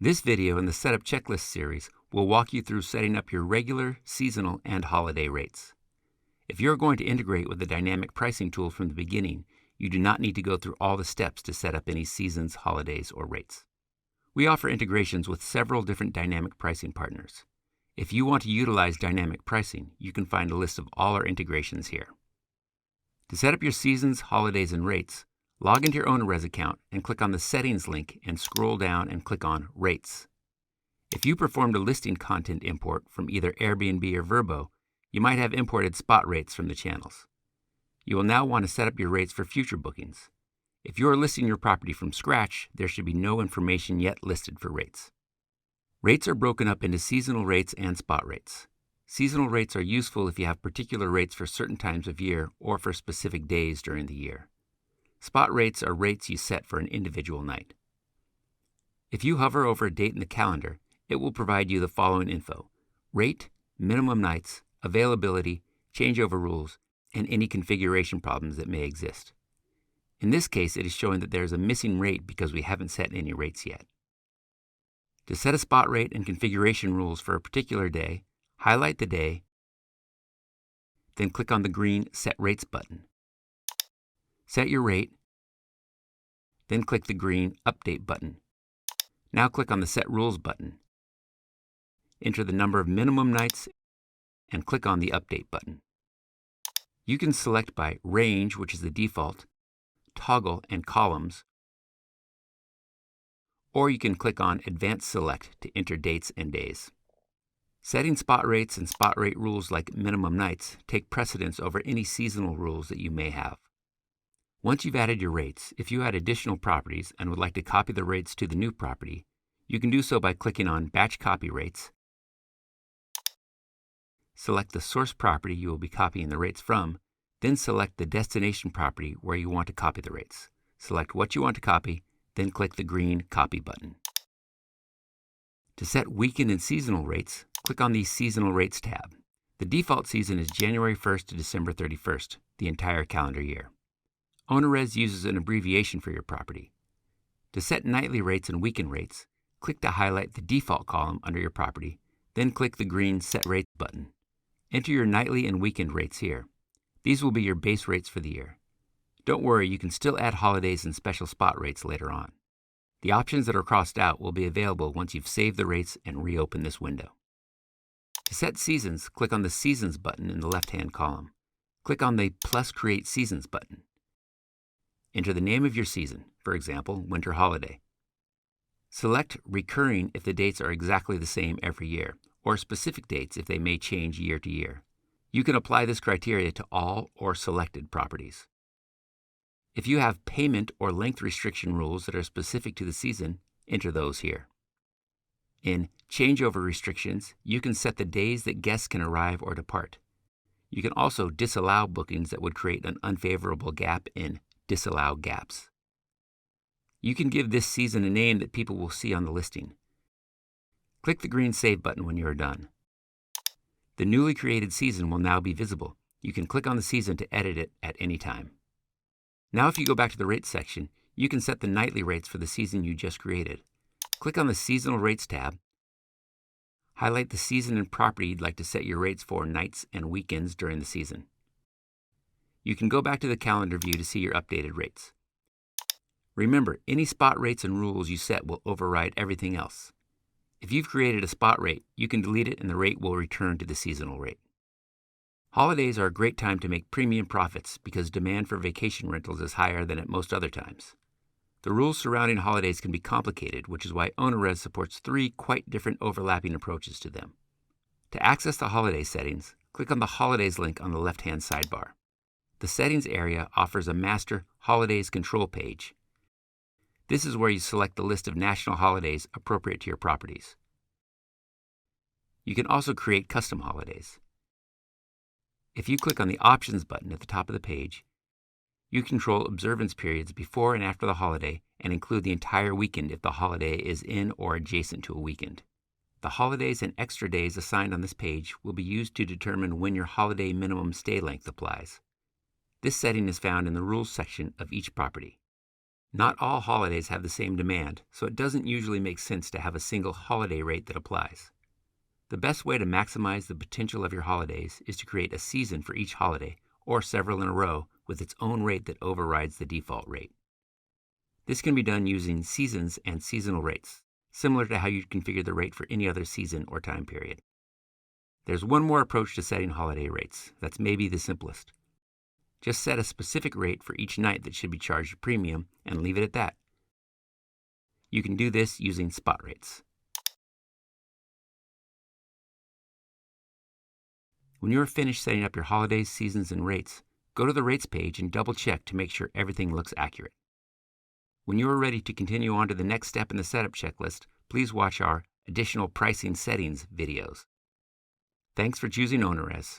This video in the Setup Checklist series will walk you through setting up your regular, seasonal, and holiday rates. If you're going to integrate with the dynamic pricing tool from the beginning, you do not need to go through all the steps to set up any seasons, holidays, or rates. We offer integrations with several different dynamic pricing partners. If you want to utilize dynamic pricing, you can find a list of all our integrations here. To set up your seasons, holidays, and rates, log into your OwnerRez account and click on the Settings link and scroll down and click on Rates. If you performed a listing content import from either Airbnb or Vrbo, you might have imported spot rates from the channels. You will now want to set up your rates for future bookings. If you are listing your property from scratch, there should be no information yet listed for rates. Rates are broken up into seasonal rates and spot rates. Seasonal rates are useful if you have particular rates for certain times of year or for specific days during the year. Spot rates are rates you set for an individual night. If you hover over a date in the calendar, it will provide you the following info: rate, minimum nights, availability, changeover rules, and any configuration problems that may exist. In this case, it is showing that there is a missing rate because we haven't set any rates yet. To set a spot rate and configuration rules for a particular day, highlight the day, then click on the green Set Rates button. Set your rate, then click the green Update button. Now click on the Set Rules button. Enter the number of minimum nights and click on the Update button. You can select by Range, which is the default, Toggle, and Columns, or you can click on Advanced Select to enter dates and days. Setting spot rates and spot rate rules like minimum nights take precedence over any seasonal rules that you may have. Once you've added your rates, if you add additional properties and would like to copy the rates to the new property, you can do so by clicking on Batch Copy Rates. Select the source property you will be copying the rates from, then select the destination property where you want to copy the rates. Select what you want to copy, then click the green Copy button. To set weekend and seasonal rates, click on the Seasonal Rates tab. The default season is January 1st to December 31st, the entire calendar year. OwnerRez uses an abbreviation for your property. To set nightly rates and weekend rates, click to highlight the default column under your property, then click the green Set Rates button. Enter your nightly and weekend rates here. These will be your base rates for the year. Don't worry, you can still add holidays and special spot rates later on. The options that are crossed out will be available once you've saved the rates and reopen this window. To set seasons, click on the Seasons button in the left-hand column. Click on the Plus Create Seasons button. Enter the name of your season, for example, winter holiday. Select recurring if the dates are exactly the same every year, or specific dates if they may change year to year. You can apply this criteria to all or selected properties. If you have payment or length restriction rules that are specific to the season, enter those here. In changeover restrictions, you can set the days that guests can arrive or depart. You can also disallow bookings that would create an unfavorable gap in Disallow Gaps. You can give this season a name that people will see on the listing. Click the green Save button when you are done. The newly created season will now be visible. You can click on the season to edit it at any time. Now if you go back to the Rates section, you can set the nightly rates for the season you just created. Click on the Seasonal Rates tab. Highlight the season and property you'd like to set your rates for nights and weekends during the season. You can go back to the calendar view to see your updated rates. Remember, any spot rates and rules you set will override everything else. If you've created a spot rate, you can delete it and the rate will return to the seasonal rate. Holidays are a great time to make premium profits because demand for vacation rentals is higher than at most other times. The rules surrounding holidays can be complicated, which is why OwnerRez supports 3 quite different overlapping approaches to them. To access the holiday settings, click on the Holidays link on the left-hand sidebar. The Settings area offers a Master Holidays Control page. This is where you select the list of national holidays appropriate to your properties. You can also create custom holidays. If you click on the Options button at the top of the page, you control observance periods before and after the holiday and include the entire weekend if the holiday is in or adjacent to a weekend. The holidays and extra days assigned on this page will be used to determine when your holiday minimum stay length applies. This setting is found in the Rules section of each property. Not all holidays have the same demand, so it doesn't usually make sense to have a single holiday rate that applies. The best way to maximize the potential of your holidays is to create a season for each holiday, or several in a row, with its own rate that overrides the default rate. This can be done using seasons and seasonal rates, similar to how you'd configure the rate for any other season or time period. There's one more approach to setting holiday rates that's maybe the simplest. Just set a specific rate for each night that should be charged a premium and leave it at that. You can do this using spot rates. When you are finished setting up your holidays, seasons, and rates, go to the rates page and double check to make sure everything looks accurate. When you are ready to continue on to the next step in the setup checklist, please watch our additional pricing settings videos. Thanks for choosing OwnerRez.